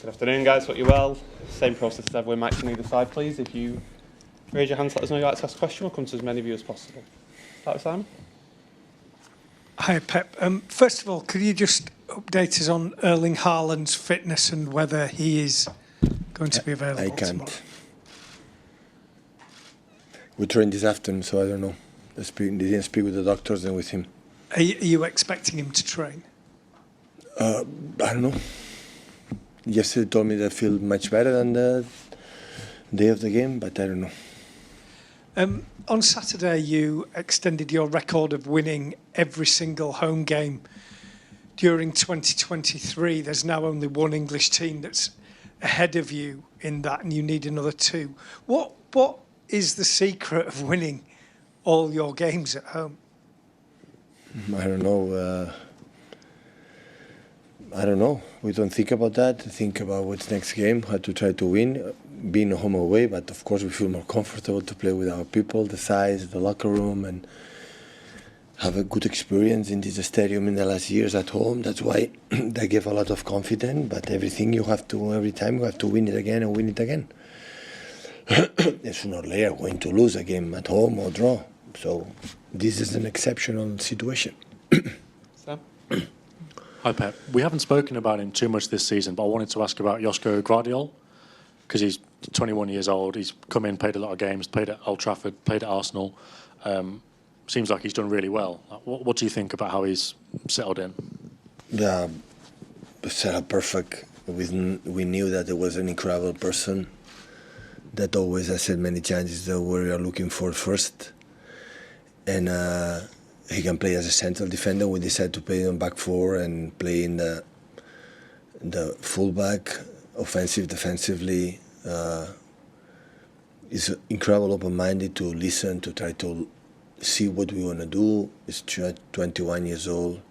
Good afternoon, guys. Hope you're well. Same process as everyone. Mics on either side, please. If you raise your hands, let us know you'd like to ask a question. We'll come to as many of you as possible. Start with Simon. Hi, Pep. First of all, could you just update us on Erling Haaland's fitness and whether he is going to be available I can't. tomorrow? We trained this afternoon, so I don't know. They didn't speak with the doctors and with him. Are you expecting him to train? I don't know. Yesterday told me they feel much better than the day of the game, but I don't know. On Saturday, you extended your record of winning every single home game during 2023. There's now only one English team that's ahead of you in that, and you need another two. What is the secret of winning all your games at home? I don't know. I don't know. We don't think about that. Think about what's next game, how to try to win, being home away. But of course, we feel more comfortable to play with our people, the size, the locker room, and have a good experience in this stadium in the last years at home. That's why they give a lot of confidence. But every time you have to win it again and win it again. And sooner or later, going to lose a game at home or draw. So this is an exceptional situation. Sam? Hi, Pep. We haven't spoken about him too much this season, but I wanted to ask about Josko Gvardiol, because he's 21 years old. He's come in, played a lot of games, played at Old Trafford, played at Arsenal. Seems like he's done really well. What do you think about how he's settled in? Yeah, set up perfect. We knew that he was an incredible person. That always, I said many times, is what we are looking for first. And he can play as a central defender. We decided to play on back four and play in the fullback, offensive, defensively. He's incredible, open-minded to listen, to try to see what we want to do. He's 21 years old.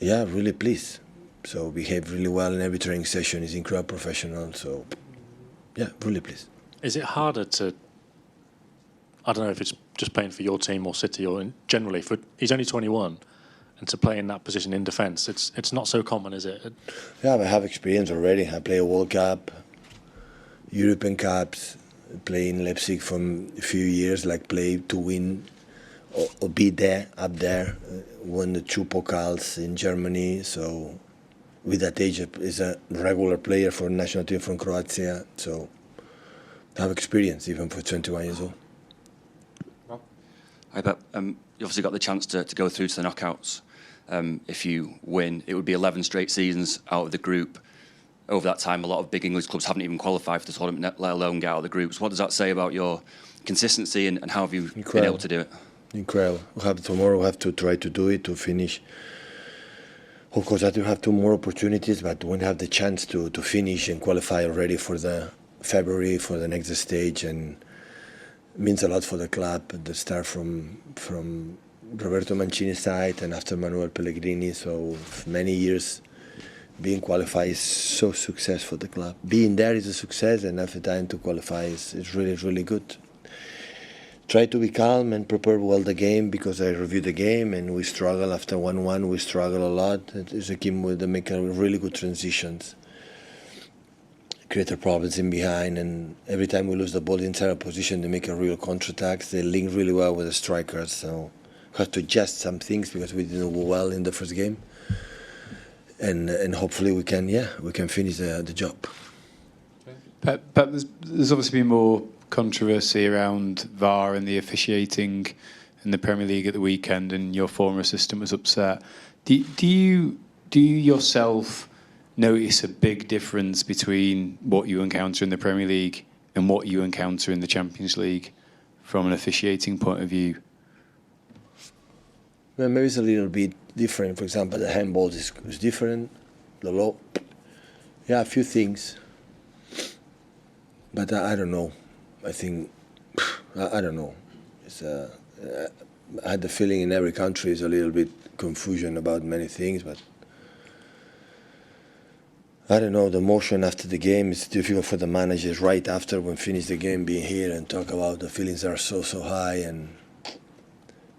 Yeah, really pleased. So behaved really well in every training session. He's incredible professional. So yeah, really pleased. Is it harder to, I don't know if it's just playing for your team or City or generally, he's only 21, and to play in that position in defence, it's not so common, is it? Yeah, I have experience already. I play a World Cup, European Cups, play in Leipzig for a few years, like play to win or be there, up there, won the 2 Pokals in Germany. So with that age, is a regular player for the national team from Croatia. So I have experience even for 21 years old. Hi, Pep. You obviously got the chance to go through to the knockouts. If you win, it would be 11 straight seasons out of the group. Over that time, a lot of big English clubs haven't even qualified for the tournament, let alone get out of the groups. What does that say about your consistency and how have you been able to do it? Incredible. Tomorrow we have to try to do it, to finish. Of course, I do have 2 more opportunities, but when you have the chance to finish and qualify already for the February, for the next stage, and means a lot for the club. The start from Roberto Mancini's side and after Manuel Pellegrini. So many years being qualified is so success for the club. Being there is a success, and after time to qualify is really, really good. Try to be calm and prepare well the game, because I review the game and we struggle after 1-1. We struggle a lot. It's a game where they make really good transitions, create problems in behind, and every time we lose the ball inside our position, they make a real counterattacks. They link really well with the strikers, so we have to adjust some things because we didn't go well in the first game, and hopefully we can finish the job. Pep, there's obviously been more controversy around VAR and the officiating in the Premier League at the weekend, and your former assistant was upset. Do you yourself notice a big difference between what you encounter in the Premier League and what you encounter in the Champions League from an officiating point of view? Well, maybe it's a little bit different. For example, the handball is different, the law. Yeah, a few things. But I don't know. I think, I don't know. I had the feeling in every country is a little bit confusion about many things, but I don't know, the emotion after the game is difficult for the managers right after when finish the game being here and talk about the feelings are so high, and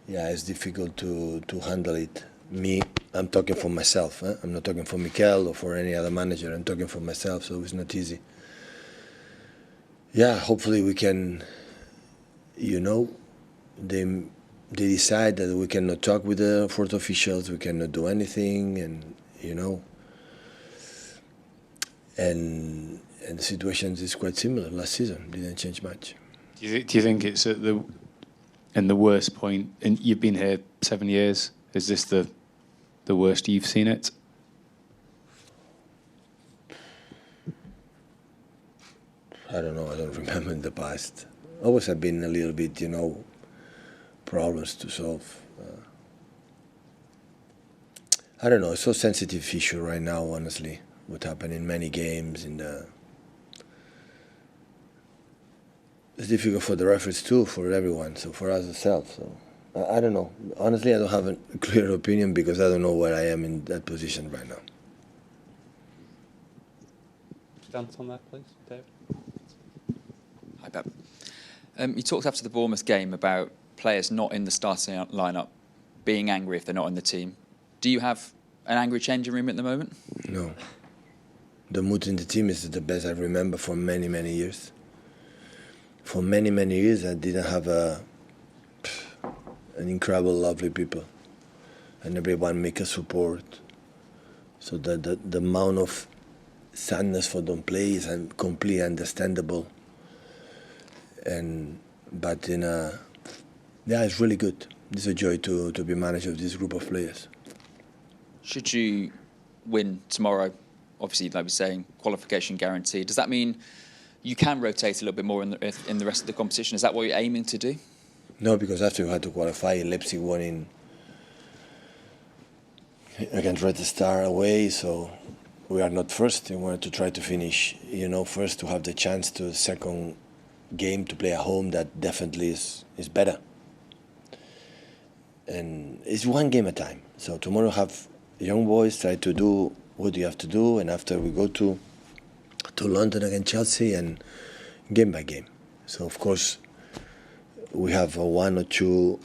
yeah, it's difficult to handle it. Me, I'm talking for myself. I'm not talking for Mikel or for any other manager. I'm talking for myself, so it's not easy. Yeah, hopefully we can, they decide that we cannot talk with the fourth officials, we cannot do anything, and and the situation is quite similar. Last season didn't change much. Do you think it's at the worst point? And you've been here 7 years. Is this the worst you've seen it? I don't know. I don't remember in the past. Always have been a little bit, problems to solve. I don't know. It's so sensitive issue right now, honestly. What happened in many games. It's difficult for the referees too, for everyone. So for us ourselves. So I don't know. Honestly, I don't have a clear opinion because I don't know where I am in that position right now. Stand on that, please, Dave. Hi, Pep. You talked after the Bournemouth game about players not in the starting lineup being angry if they're not in the team. Do you have an angry changing room at the moment? No. The mood in the team is the best I remember for many, many years. For many, many years, I didn't have an incredible, lovely people. And everyone make a support. So the amount of sadness for don't play is completely understandable. But it's really good. It's a joy to be manager of this group of players. Should you win tomorrow, obviously, like we're saying, qualification guaranteed, does that mean you can rotate a little bit more in the rest of the competition? Is that what you're aiming to do? No, because after we had to qualify, Leipzig won against Red Star away, so we are not first. We wanted to try to finish, first to have the chance to second game to play at home. That definitely is better. And it's one game at a time. So tomorrow have young boys try to do what you have to do, and after we go to London against Chelsea and game by game. So of course we have one or two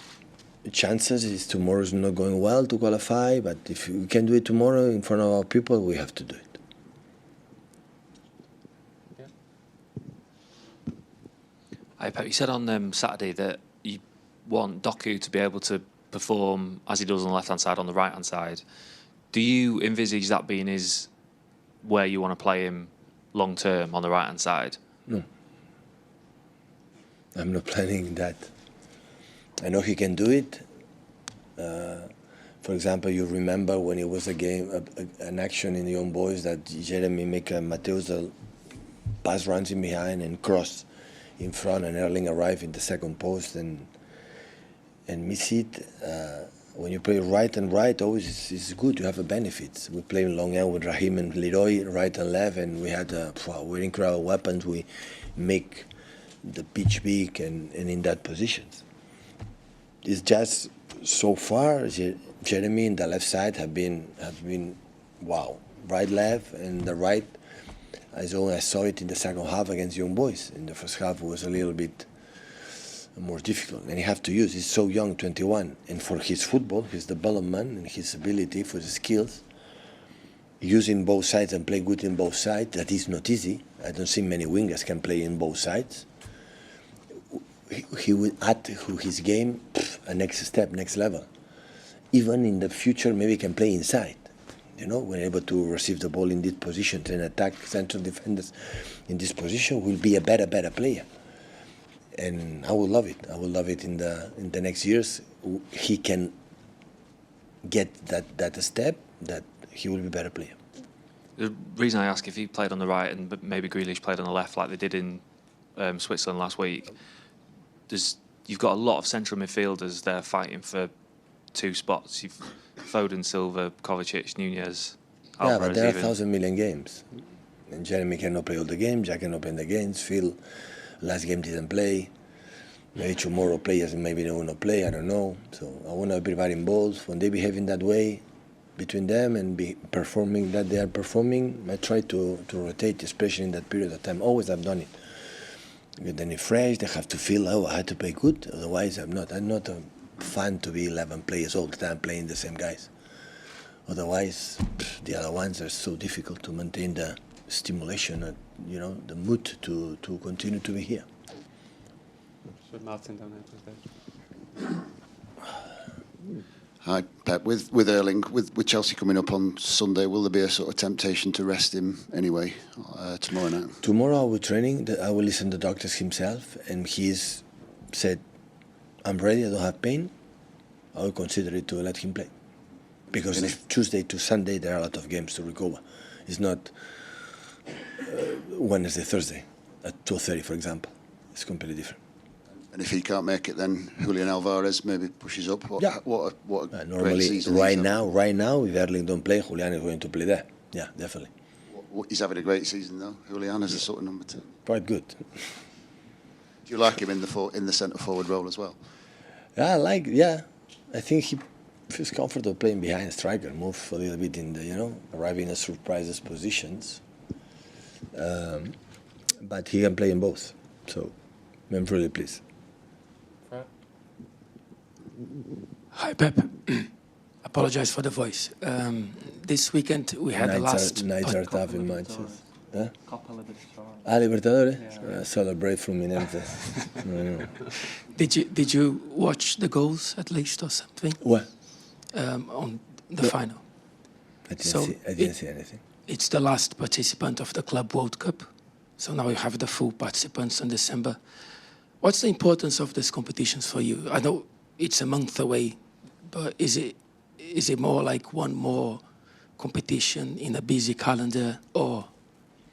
chances. If tomorrow's not going well to qualify, but if we can do it tomorrow in front of our people, we have to do it. Hi, Pep. You said on Saturday that you want Doku to be able to perform as he does on the left-hand side, on the right-hand side. Do you envisage that being where you want to play him long-term on the right-hand side? No. I'm not planning that. I know he can do it. For example, you remember when it was a game, an action in the Young Boys that Jeremy make Mateus pass runs in behind and cross in front, and Erling arrived in the second post and miss it. When you play right and right, always is good. You have a benefit. We play long end with Raheem and Leroy, right and left, and we had we're incredible weapons. We make the pitch big and in that positions. It's just so far, Jeremy in the left side have been wow. Right, left, and the right. I saw it in the second half against Young Boys. In the first half, it was a little bit more difficult, and he have to use. He's so young, 21, and for his football, his development, and his ability, for his skills, using both sides and play good in both sides. That is not easy. I don't see many wingers can play in both sides. He will add to his game a next step, next level. Even in the future, maybe he can play inside. When able to receive the ball in this position and attack central defenders in this position, will be a better player. And I would love it. I would love it in the next years. He can get that step that he will be a better player. The reason I ask, if he played on the right and maybe Grealish played on the left like they did in Switzerland last week, you've got a lot of central midfielders there fighting for two spots. You've Foden, Silva, Kovacic, Nunez, Alvarez. Yeah, but there are even. 1,000 million games. And Jeremy cannot play all the games. Jack cannot play the games. Phil, last game didn't play. Maybe tomorrow players maybe they will not play. I don't know. So I want everybody involved. When they behave in that way, between them and be performing that they are performing, I try to rotate, especially in that period of time. Always I've done it. Get them fresh. They have to feel, I had to play good. Otherwise, I'm not a fan to be 11 players all the time playing the same guys. Otherwise, the other ones are so difficult to maintain the stimulation and, the mood to continue to be here. So Martin down there, please. Hi, Pep. With Erling, with Chelsea coming up on Sunday, will there be a sort of temptation to rest him anyway tomorrow night? Tomorrow I will training. I will listen to the doctors himself, and he's said, "I'm ready. I don't have pain. I will consider it to let him play." Because it's Tuesday to Sunday, there are a lot of games to recover. It's not Wednesday, Thursday at 2:30, for example. It's completely different. And if he can't make it, then Julian Alvarez maybe pushes up. What a Normally, great season right now, if Erling don't play, Julian is going to play there. Yeah, definitely. He's having a great season though. Julian is a sort of number 2. Quite good. Do you like him in the centre forward role as well? Yeah, I think he feels comfortable playing behind striker, move a little bit in the, arriving at surprises positions. But he can play in both, so I'm really pleased. Hi, Pep. Apologize for the voice. This weekend we had the last... Nights are tough in Manchester. Huh? Libertadores? Yeah. Celebrate Fluminense. No. Did you watch the goals at least or something? What? On the final. I didn't see anything. It's the last participant of the Club World Cup. So now you have the full participants in December. What's the importance of these competitions for you? I know it's a month away, but is it more like one more competition in a busy calendar, or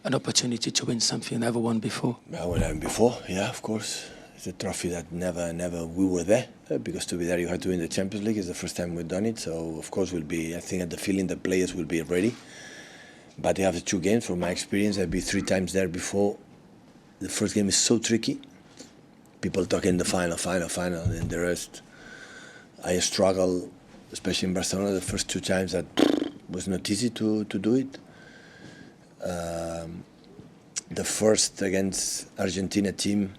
an opportunity to win something you never won before? I won before, yeah, of course. It's a trophy that never we were there, because to be there you had to win the Champions League. It's the first time we've done it, so of course I think the feeling the players will be ready. But they have the 2 games. From my experience, I've been 3 times there before. The first game is so tricky. People talking the final, and the rest. I struggle, especially in Barcelona, the first 2 times that was not easy to do it. The first against Argentina team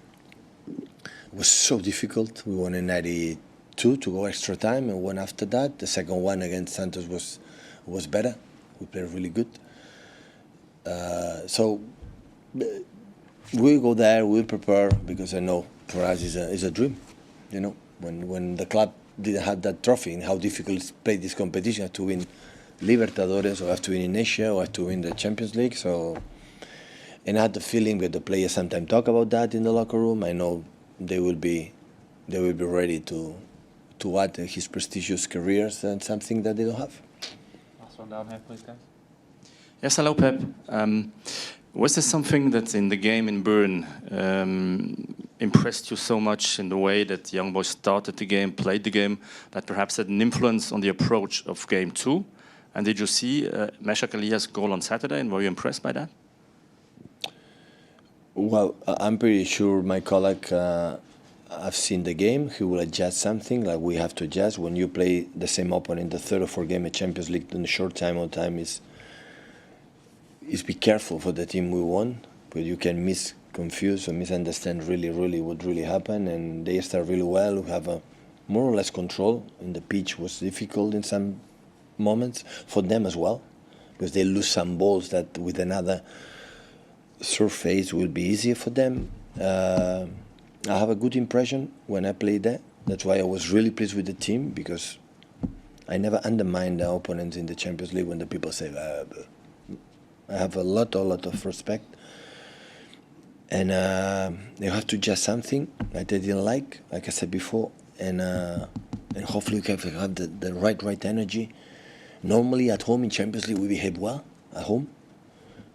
was so difficult. We won in 92 to go extra time, and one after that. The second one against Santos was better. We played really good. So we'll go there, we'll prepare, because I know for us is a dream. When the club didn't have that trophy, and how difficult it is to play this competition, have to win Libertadores, or have to win in Asia, or have to win the Champions League. So, and I had the feeling that the players sometimes talk about that in the locker room. I know they will be ready to add his prestigious careers and something that they don't have. Last one down here, please, guys. Yes, hello, Pep. Was there something that in the game in Bern impressed you so much in the way that the young boys started the game, played the game, that perhaps had an influence on the approach of game 2? And did you see Meshak Alia's goal on Saturday, and were you impressed by that? Well, I'm pretty sure my colleague, I've seen the game, he will adjust something, like we have to adjust. When you play the same opponent, the 3rd or 4th game at Champions League in a short time is be careful for the team we won, but you can confuse or misunderstand really what really happened. And they start really well. We have a more or less control, and the pitch was difficult in some moments for them as well, because they lose some balls that with another surface will be easier for them. I have a good impression when I played there. That's why I was really pleased with the team, because I never undermine the opponents in the Champions League when the people say, I have a lot of respect. And you have to adjust something that they didn't like I said before, and hopefully we can have the right energy. Normally at home in Champions League we behave well at home.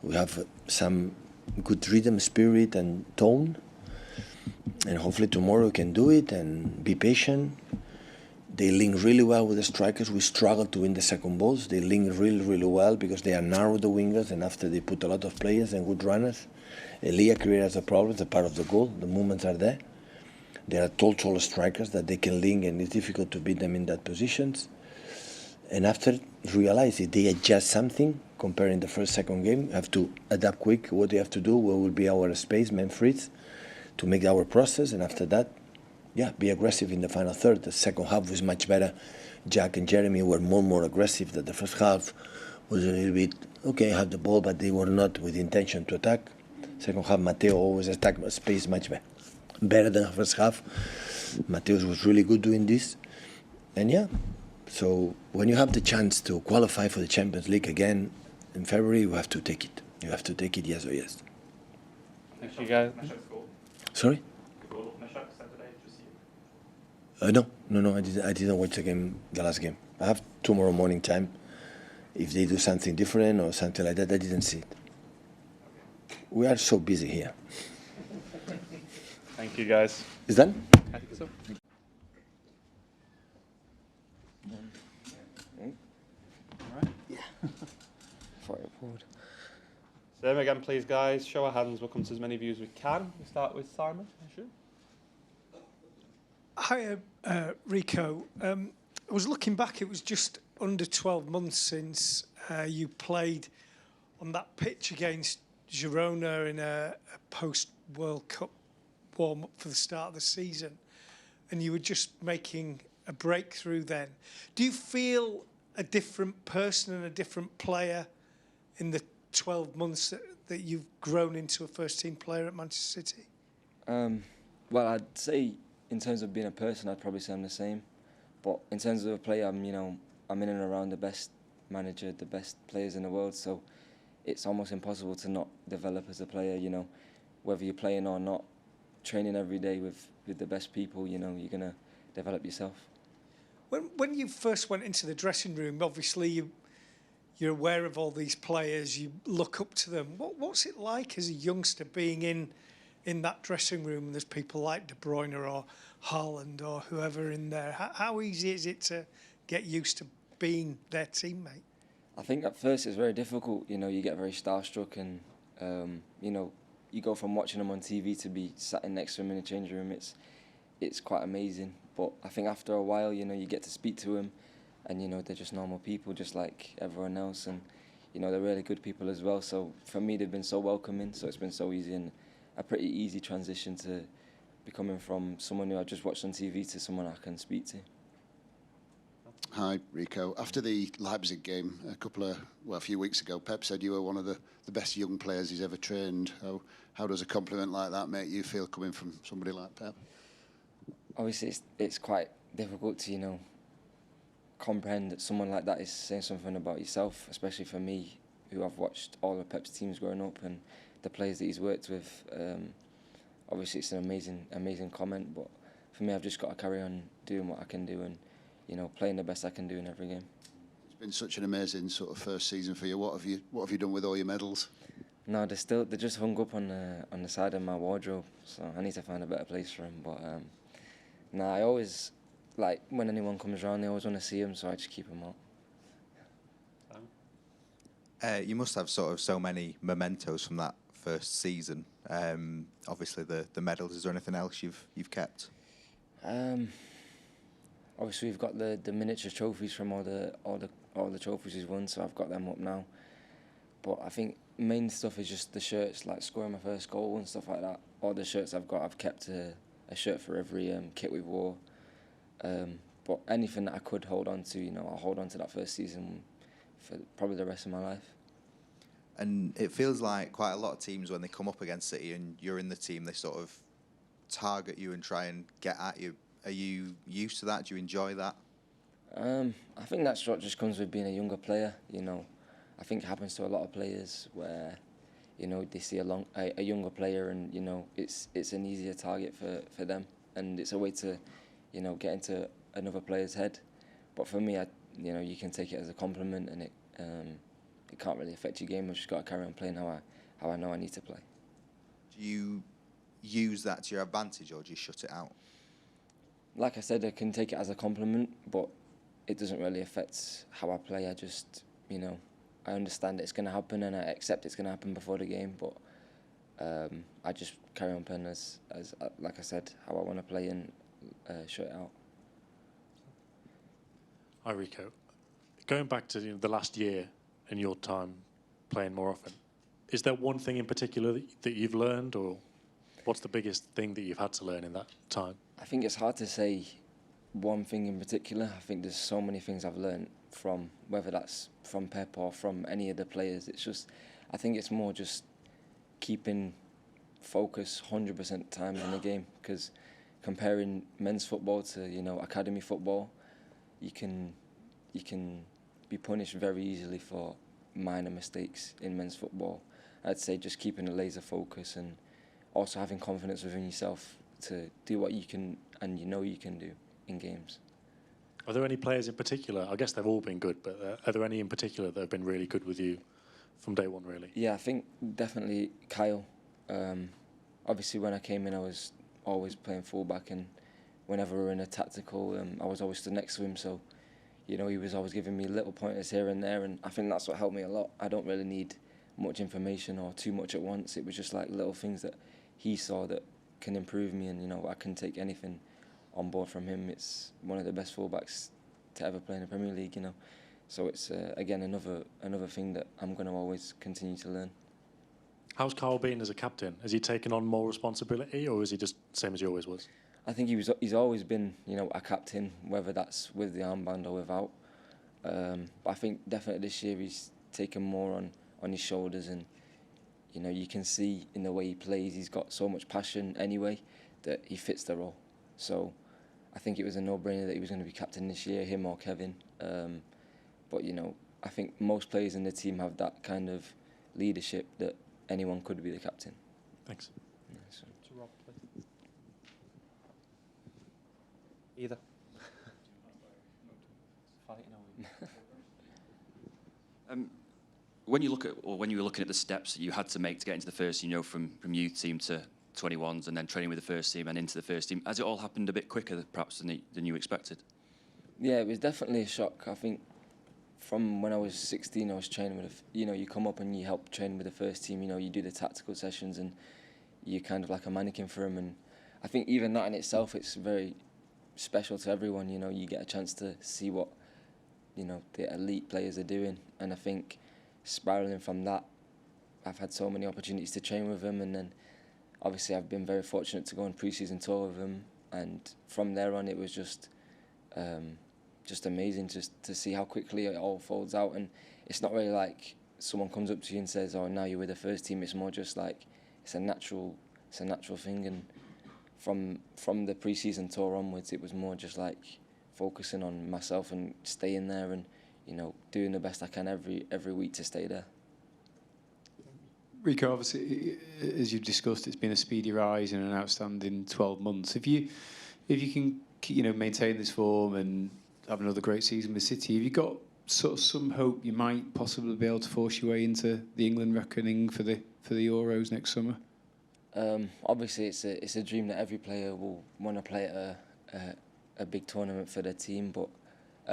We have some good rhythm, spirit and tone, and hopefully tomorrow we can do it and be patient. They link really well with the strikers. We struggle to win the second balls. They link really well, because they are narrow, the wingers, and after they put a lot of players and good runners. Elia creates a problem, it's a part of the goal. The movements are there. They are tall strikers that they can link, and it's difficult to beat them in that positions. And after realize if they adjust something, comparing the first, second game, have to adapt quick what they have to do, what will be our space, man frees, to make our process, and after that, be aggressive in the final third. The second half was much better Jack and Jeremy were more aggressive. That the first half was a little bit, okay, have the ball, but they were not with the intention to attack. Second half, Mateo always attacked space much better than the first half. Mateo was really good doing this. And yeah, so when you have the chance to qualify for the Champions League again in February, you have to take it. You have to take it, yes or yes. Thank you, guys. Sorry? No, I didn't watch the last game. I have tomorrow morning time. If they do something different or something like that, I didn't see it. We are so busy here. Thank you, guys. Is done? I think so. Same again, please, guys. Show of hands. We'll come to as many of you as we can. We'll start with Simon. Sure. Hi, Rico. I was looking back, it was just under 12 months since you played on that pitch against Girona in a post-World Cup warm-up for the start of the season, and you were just making a breakthrough then. Do you feel a different person and a different player in the 12 months that you've grown into a first-team player at Manchester City? Well, I'd say in terms of being a person, I'd probably say I'm the same. But in terms of a player, I'm in and around the best manager, the best players in the world. So it's almost impossible to not develop as a player. Whether you're playing or not, training every day with the best people, you're gonna develop yourself. When you first went into the dressing room, obviously you're aware of all these players. You look up to them. What's it like as a youngster being in that dressing room, and there's people like De Bruyne or Haaland or whoever in there? How easy is it to get used to being their teammate? I think at first it's very difficult. You get very starstruck, and you go from watching them on TV to be sat in next to them in the changing room. It's quite amazing. But I think after a while, you get to speak to them, and they're just normal people, just like everyone else, and they're really good people as well. So for me, they've been so welcoming. So it's been so easy and a pretty easy transition to becoming from someone who I just watched on TV to someone I can speak to. Hi, Rico. After the Leipzig game a few weeks ago, Pep said you were one of the best young players he's ever trained. How does a compliment like that make you feel coming from somebody like Pep? Obviously, it's quite difficult to, comprehend that someone like that is saying something about yourself, especially for me, who I've watched all of Pep's teams growing up and the players that he's worked with. Obviously, it's an amazing comment, but for me, I've just got to carry on doing what I can do and, playing the best I can do in every game. It's been such an amazing sort of first season for you. What have you done with all your medals? No, they're just hung up on the side of my wardrobe, so I need to find a better place for them. But I always, like, when anyone comes around, they always want to see them, so I just keep them out. You must have sort of so many mementos from that first season. Obviously, the medals. Is there anything else you've kept? Obviously, we've got the miniature trophies from all the trophies he's won, so I've got them up now. But I think main stuff is just the shirts, like scoring my first goal and stuff like that. All the shirts I've kept a shirt for every kit we wore. But anything that I could hold on to, I'll hold on to that first season for probably the rest of my life. And it feels like quite a lot of teams, when they come up against City and you're in the team, they sort of target you and try and get at you. Are you used to that? Do you enjoy that? I think that's what just comes with being a younger player. I think it happens to a lot of players where, they see a younger player and, it's an easier target for them, and it's a way to, get into another player's head. But for me, you can take it as a compliment, and it can't really affect your game. I've just got to carry on playing how I know I need to play. Do you use that to your advantage, or do you shut it out? Like I said, I can take it as a compliment, but it doesn't really affect how I play. I just, I understand it's going to happen, and I accept it's going to happen before the game, but I just carry on playing as like I said, how I want to play and shut it out. Hi, Rico. Going back to the last year and your time playing more often, is there one thing in particular that you've learned, or what's the biggest thing that you've had to learn in that time? I think it's hard to say one thing in particular. I think there's so many things I've learned from, whether that's from Pep or from any of the players. It's just, I think it's more just keeping focus 100% times in the game, because comparing men's football to, you know, academy football, you can be punished very easily for minor mistakes in men's football. I'd say just keeping a laser focus and also having confidence within yourself to do what you can and you know you can do in games. Are there any players in particular? I guess they've all been good, but are there any in particular that have been really good with you from day one, really? Yeah, I think definitely Kyle. Obviously, when I came in, I was always playing fullback, and whenever we were in a tactical, I was always stood next to him. So, you know, he was always giving me little pointers here and there, and I think that's what helped me a lot. I don't really need much information or too much at once. It was just like little things that he saw that can improve me, and, you know, I can take anything on board from him. It's one of the best fullbacks to ever play in the Premier League, you know. So it's, again, another thing that I'm going to always continue to learn. How's Carl been as a captain? Has he taken on more responsibility, or is he just the same as he always was? I think he's always been, you know, a captain, whether that's with the armband or without. But I think definitely this year he's taken more on his shoulders, and, you know, you can see in the way he plays, he's got so much passion anyway that he fits the role. So I think it was a no-brainer that he was going to be captain this year, him or Kevin. But, you know, I think most players in the team have that kind of leadership that anyone could be the captain. Thanks. Yeah, so. To Rob, please. Either. When you look at, or when you were looking at the steps that you had to make to get into the first, you know, from youth team to 21s and then training with the first team and into the first team, has it all happened a bit quicker perhaps than you expected? Yeah, it was definitely a shock. I think from when I was 16, I was training with, you know, you come up and you help train with the first team, you know, you do the tactical sessions and you're kind of like a mannequin for them. And I think even that in itself, it's very special to everyone, you know, you get a chance to see what, you know, the elite players are doing. And I think spiralling from that, I've had so many opportunities to train with them, and then obviously I've been very fortunate to go on pre-season tour with them, and from there on it was just amazing just to see how quickly it all folds out. And it's not really like someone comes up to you and says, oh, now you're with the first team. It's more just like it's a natural thing. And from the pre-season tour onwards, it was more just like focusing on myself and staying there and, you know, doing the best I can every week to stay there. Rico, obviously, as you've discussed, it's been a speedy rise in an outstanding 12 months. If you can, you know, maintain this form and have another great season with City, have you got sort of some hope you might possibly be able to force your way into the England reckoning for the Euros next summer? Obviously, it's a dream that every player will want to play at a big tournament for their team, but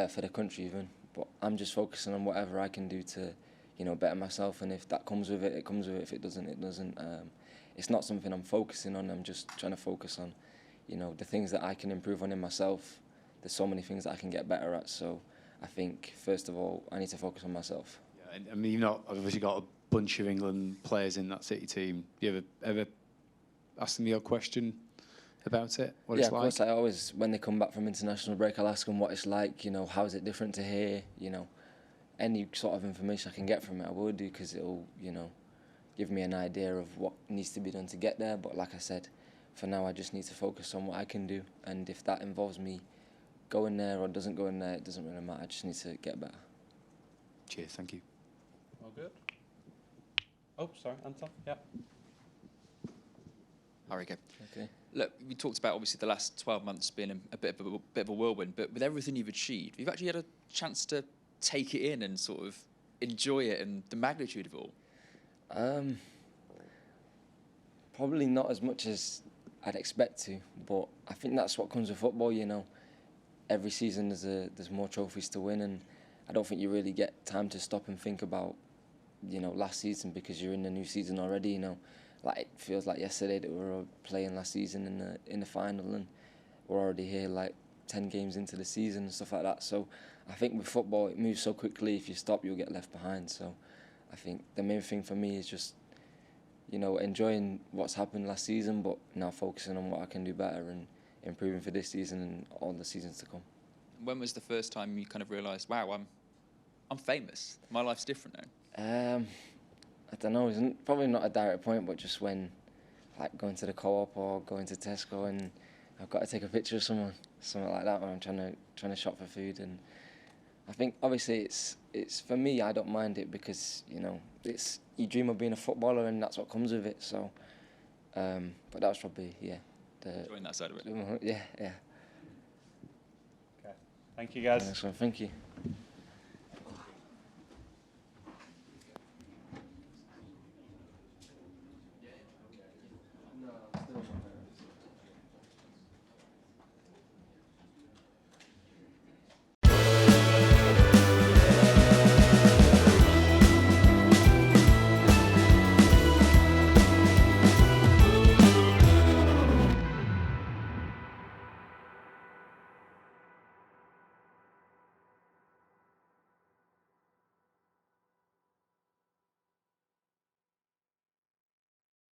for the country even. But I'm just focusing on whatever I can do to, you know, better myself. And if that comes with it, it comes with it. If it doesn't, it doesn't. It's not something I'm focusing on. I'm just trying to focus on, you know, the things that I can improve on in myself. There's so many things that I can get better at. So I think, first of all, I need to focus on myself. Yeah, I mean, you've not obviously got a bunch of England players in that City team. You ever ask them your question about it? What Yeah, it's like? of course. I always, when they come back from international break, I'll ask them what it's like. You know, how is it different to here? You know, any sort of information I can get from it, I will do, because it'll, you know, give me an idea of what needs to be done to get there. But like I said, for now, I just need to focus on what I can do. And if that involves me going there or doesn't go in there, it doesn't really matter. I just need to get better. Cheers, thank you. All good. Oh, sorry, Anton. Yeah. Hi, Rico. Okay. Look, we talked about obviously the last 12 months being a bit of a whirlwind, but with everything you've achieved, you've actually had a chance to take it in and sort of enjoy it and the magnitude of it all. Probably not as much as I'd expect to, but I think that's what comes with football. You know, every season there's more trophies to win, and I don't think you really get time to stop and think about, you know, last season, because you're in the new season already. You know, like it feels like yesterday that we were playing last season in the final, and we're already here like 10 games into the season and stuff like that. So I think with football it moves so quickly. If you stop, you'll get left behind. So I think the main thing for me is just, you know, enjoying what's happened last season, but now focusing on what I can do better. And improving for this season and all the seasons to come. When was the first time you kind of realised, wow, I'm famous. My life's different now? I don't know. It's probably not a direct point, but just when, like, going to the co-op or going to Tesco and I've got to take a picture of someone, something like that, when I'm trying to shop for food. And I think obviously it's for me. I don't mind it because you dream of being a footballer and that's what comes with it. So, but that was probably enjoying that side of it. Yeah. Okay. Thank you, guys. Thank you.